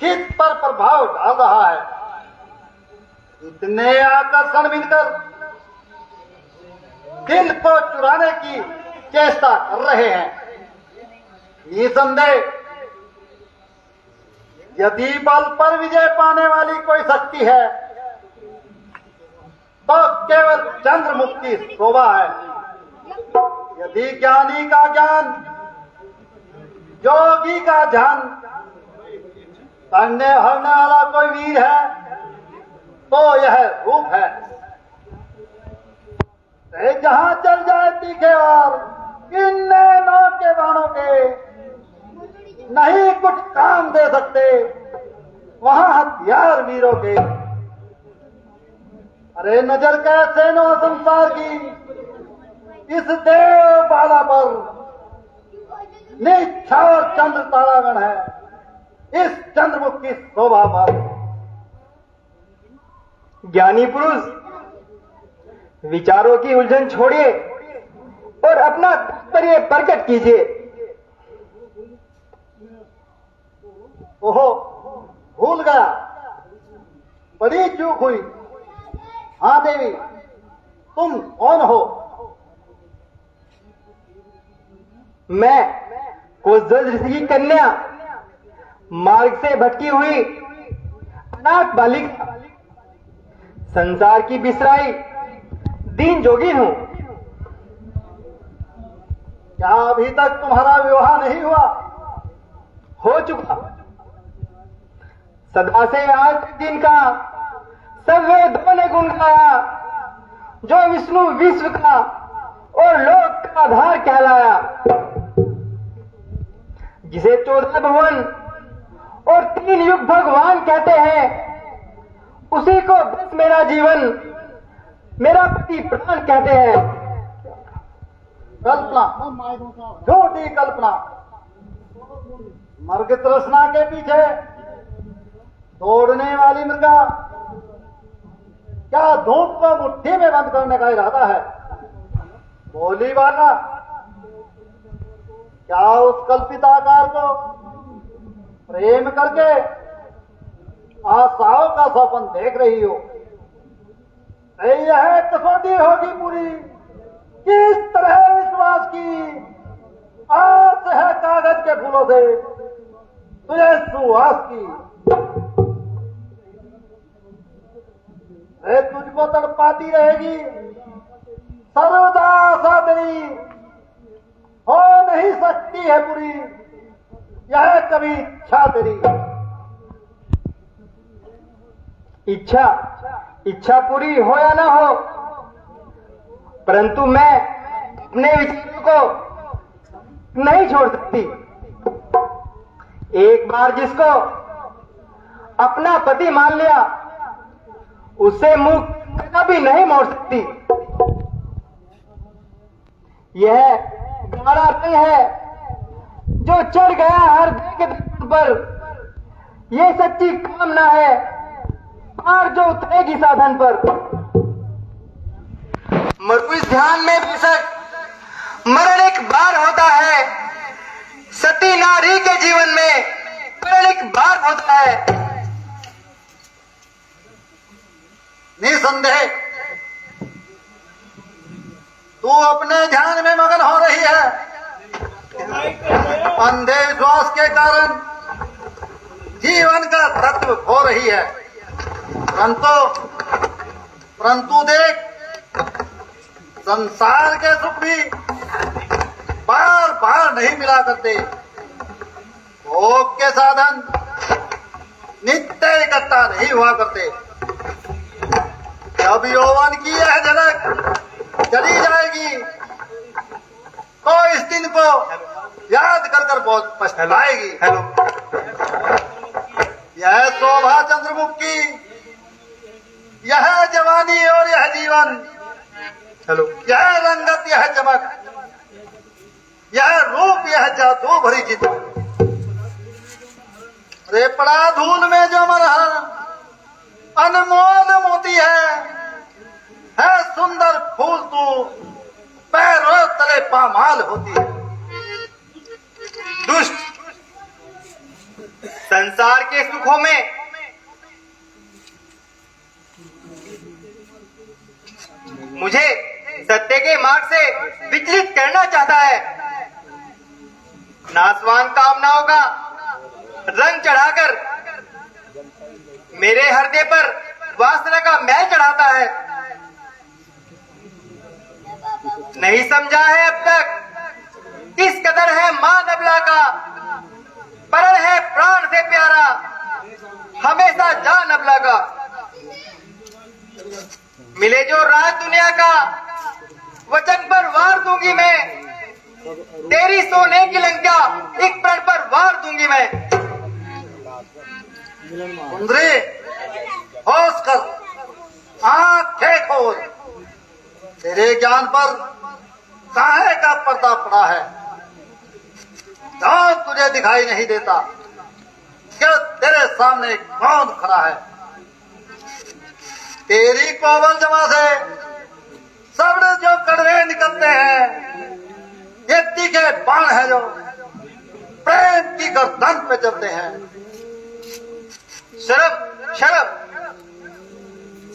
चित्त पर प्रभाव डाल रहा है। इतने आकर्षण मिलकर दिल को चुराने की चेष्टा कर रहे हैं। निसंदेह यदि बल पर विजय पाने वाली कोई शक्ति है तो केवल चंद्रमुख की शोभा है। यदि ज्ञानी का ज्ञान, योगी का ध्यान करने हरने वाला कोई वीर है तो यह रूप है। जहां चल जाए तीखे वार, किन्ने नौ के बाणों के नहीं कुछ काम दे सकते वहां हथियार वीरों के। अरे नजर कैसे नो संसार की इस देव बाला पर, निछावर चंद्र तारागण है इस चंद्रमुख की शोभा पर। ज्ञानी पुरुष, विचारों की उलझन छोड़िए और अपना तात्पर्य प्रकट कीजिए। ओहो, भूल गया, बड़ी चूक हुई। हाँ देवी, तुम कौन हो? मैं कोसध्वज ऋषि की कन्या, मार्ग से भटकी हुई अनाथ बालिका, संसार की बिसराई दीन जोगी हूं। क्या अभी तक तुम्हारा विवाह नहीं हुआ? हो चुका। सदा से आज तक दिन का सब वेदों ने गुण गाया, जो विष्णु विश्व का और लोक का आधार कहलाया। जिसे 14 भुवन और 3 युग भगवान कहते हैं, उसी को बस मेरा जीवन, मेरा पति प्राण कहते हैं। कल्पना, झूठी कल्पना। मर्ग तृष्णा के पीछे दौड़ने वाली मृगा क्या धूप को मुट्ठी में बंद करने का इरादा है? बोली बाला, क्या उस कल्पित आकार को प्रेम करके आशाओं का सपन देख रही हो? यह कसौटी होगी पूरी, किस तरह विश्वास की आस है कागज के फूलों से तुझे सुहास की। तुझको तड़पाती रहेगी सर्वदा आशा तेरी, हो नहीं सकती है पूरी यह कभी इच्छा तेरी। इच्छा पूरी हो या ना हो, परंतु मैं अपने विचारों को नहीं छोड़ सकती। एक बार जिसको अपना पति मान लिया, उससे मुख कभी नहीं मोड़ सकती। यह गाढ़ा रंग है जो चढ़ गया हर के दर्पण पर, यह सच्ची कामना है पार जो उतरेगी साधन पर। मरु इस ध्यान में बेशक मरण एक बार होता है, सती नारी के जीवन में मरण एक बार होता है। निसंदेह तू अपने ध्यान में मगन हो रही है। अंधे विश्वास के कारण जीवन का तत्व खो रही है। परंतु देख, संसार के सुख भी बार बार नहीं मिला करते। भोग के साधन नित्य इकट्ठा नहीं हुआ करते। जब यौवन की यह झलक चली जाएगी तो इस दिन को याद कर कर बहुत पछताएगी। यह शोभा चंद्रमुख की, यह जवानी और यह जीवन, यह रंगत, यह चमक, यह रूप, यह जादू भरी जिद, रे पड़ा धूल में जो मरहर अनमोल मोती है सुंदर फूल तू पैरों तले पामाल होती है। दुष्ट, संसार के सुखों में मुझे सत्य के मार्ग से विचलित करना चाहता है। नासवान कामनाओं का रंग चढ़ाकर मेरे हृदय पर वासना का मैल चढ़ाता है। नहीं समझा है अब तक किस कदर है मान अबला का, परण है प्राण से प्यारा, हमेशा जान अबला का। मिले जो राज दुनिया का, वचन पर वार दूंगी मैं, तेरी सोने की लंका एक प्रण पर वार दूंगी मैं। सुंदरी, होश कर, आंखें खोल, तेरे ज्ञान पर काहे का पर्दा पड़ा है? कौन तुझे दिखाई नहीं देता? क्या तेरे सामने कौन खड़ा है? तेरी कोमल जमा से सबड़े जो कड़वे निकलते हैं, ये तीखे बाण है जो प्रेम की गर्दन पे चलते हैं। शर्म शर्म,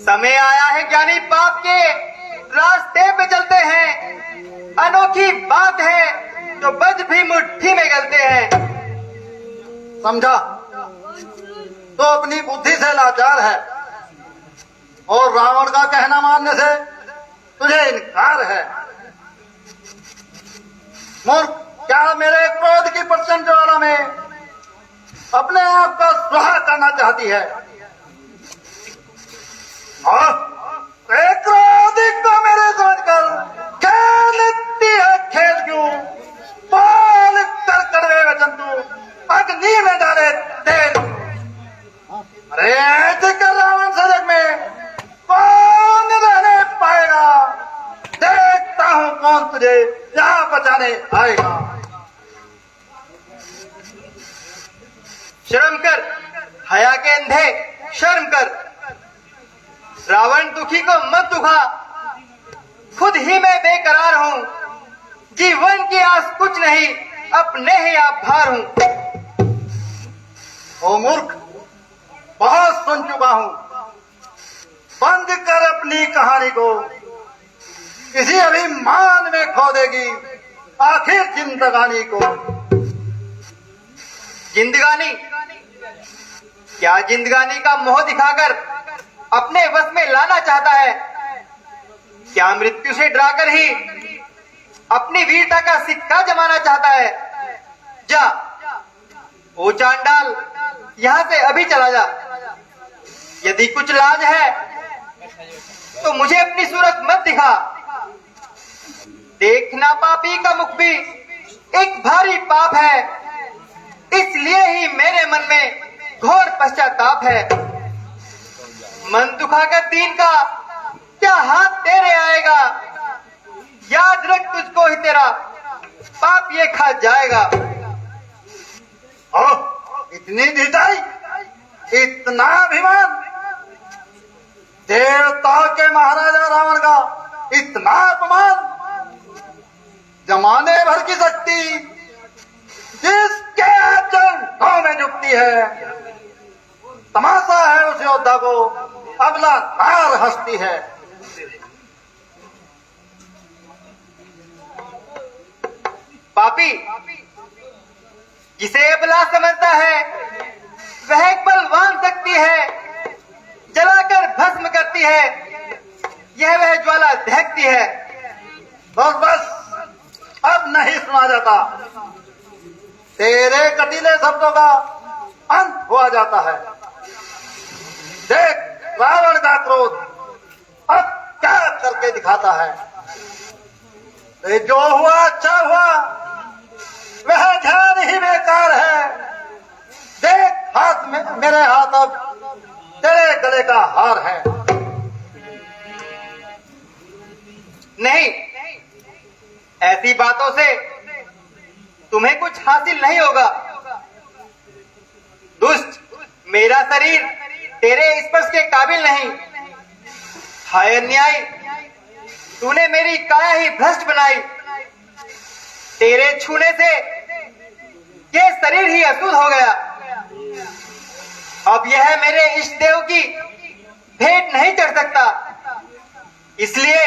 समय आया है ज्ञानी पाप के रास्ते पे चलते हैं। अनोखी बात है जो बज भी मुट्ठी में गलते हैं। समझा? तो अपनी बुद्धि से लाचार है और रावण का कहना मानने से तुझे इनकार है। मूर्ख, क्या मेरे क्रोध की प्रचंड ज्वाला में अपने आप का स्वाहा करना चाहती है? और क्रोधिक को मेरे समझकर खेलती है खेल क्यों? बोल कर कड़वे वचन तू अग्नि में डाले तेल। अरे ऐसे कर रावण सजग में कौन रहने पाएगा? देखता हूं कौन तुझे यहां बचाने आएगा। शर्म कर हया के अंधे, शर्म कर। रावण दुखी को मत दुखा, खुद ही मैं बेकरार हूं। जीवन की आस कुछ नहीं, अपने ही आप भार हूं। ओ मूर्ख, बहुत सुन चुका हूं। बंद कर अपनी कहानी को, किसी अभिमान में खो देगी आखिर जिंदगानी को। जिंदगानी? क्या जिंदगानी का मोह दिखाकर अपने वश में लाना चाहता है? क्या मृत्यु से डराकर ही अपनी वीरता का सिक्का जमाना चाहता है? जा ओ चांडाल, यहां से अभी चला जा। यदि कुछ लाज है तो मुझे अपनी सूरत मत दिखा। देखना पापी का मुख भी एक भारी पाप है, इसलिए ही मेरे मन में घोर पश्चाताप है। मन दुखाकर दीन का क्या हाथ तेरे आएगा? याद रख तुझको ही तेरा पाप ये खा जाएगा। इतनी ढिठाई, इतना अभिमान, देवताओं के महाराजा रावण का इतना अपमान, जमाने भर की शक्ति जिसके चरणों में झुकती है, तमाशा है उस योद्धा को अबला नार हंसती है। पापी जिसे अबला समझता है वह एक बलवान शक्ति है, जलाकर भस्म करती है, यह वह ज्वाला दहकती है। बस बस, अब नहीं सुना जाता। तेरे कटीले शब्दों का अंत हुआ जाता है। देख रावण का क्रोध अब क्या करके दिखाता है। तो जो हुआ अच्छा हुआ, वह ध्यान ही बेकार है। देख हाथ में, मेरे हाथ अब तेरे गले का हार है। नहीं, ऐसी बातों से तुम्हें कुछ हासिल नहीं होगा। दुष्ट, मेरा शरीर तेरे स्पर्श के काबिल नहीं। हाय अन्यायी, तूने मेरी काया ही भ्रष्ट बनाई। तेरे छूने से ये शरीर ही अशुद्ध हो गया। यह मेरे इष्ट देव की भेंट नहीं चढ़ सकता, इसलिए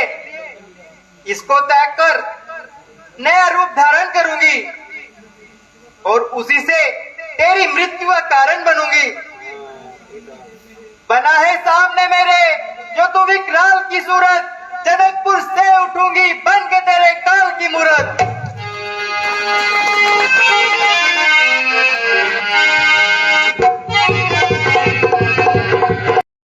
इसको त्याग कर नया रूप धारण करूंगी और उसी से तेरी मृत्यु का कारण बनूंगी। बना है सामने मेरे जो तू विकराल की सूरत, जनकपुर से उठूंगी बन के तेरे काल की मूरत।